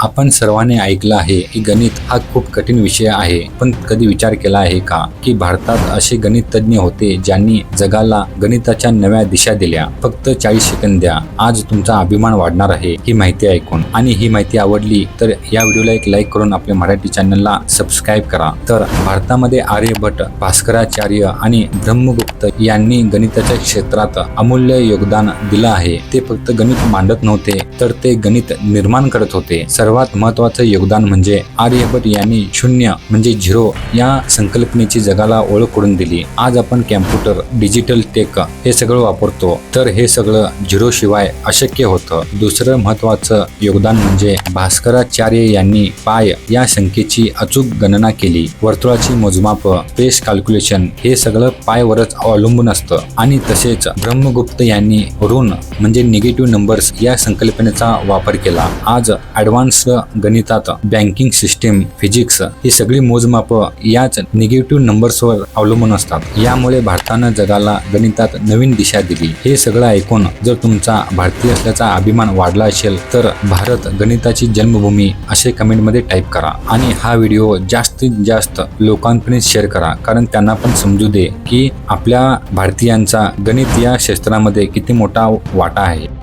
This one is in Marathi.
आपण सर्वांनी ऐकलं आहे की गणित हा खूप कठीण विषय आहे, पण कधी विचार केला आहे का की भारतात असे गणित तज्ञ होते ज्यांनी जगाला गणिताच्या नव्या दिशा दिल्या. फक्त 40 सेकंद द्या, आज तुमचा अभिमान वाढणार आहे ही माहिती ऐकून. आणि ही माहिती आवडली तर या व्हिडिओला एक लाईक करून आपल्या मराठी चॅनलला सबस्क्राईब करा. तर भारतामध्ये आर्यभट्ट, भास्कराचार्य आणि ब्रह्मगुप्त यांनी गणिताच्या क्षेत्रात अमूल्य योगदान दिलं आहे. ते फक्त गणित मांडत नव्हते तर ते गणित निर्माण करत होते. सर्वात महत्त्वाचं योगदान म्हणजे आर्यभट्ट यांनी शून्य म्हणजे झिरो या संकल्पनेची जगाला ओळख करून दिली. आज आपण कॅम्प्युटर, डिजिटल टेक हे सगळं वापरतो, तर हे सगळं झिरो शिवाय अशक्य होतं. दुसरं महत्त्वाचं योगदान म्हणजे भास्कराचार्य यांनी पाय या संख्येची अचूक गणना केली. वर्तुळाची मोजमाप, स्पेस कॅल्क्युलेशन हे सगळं पायवरच अवलंबून असतं. आणि तसेच ब्रह्मगुप्त यांनी ऋण म्हणजे निगेटिव्ह नंबर्स या संकल्पनेचा वापर केला. आज ॲडव्हान्स्ड गणितात बँकिंग सिस्टीम, फिजिक्स ही सगळी मोजमाप याच निगेटिव्ह नंबर्सवर अवलंबून असतात. यामुळे भारतानं जगाला गणितात नवीन दिशा दिली. हे सगळं ऐकून जर तुमचा भारतीय असल्याचा अभिमान वाढला असेल तर भारत गणिताची जन्मभूमी असे कमेंटमध्ये टाईप करा. आणि हा व्हिडिओ जास्तीत जास्त लोकांपर्यंत शेअर करा, कारण त्यांना पण समजू दे की आपल्या भारतीयांचा गणित या क्षेत्रामध्ये किती मोठा वाटा आहे.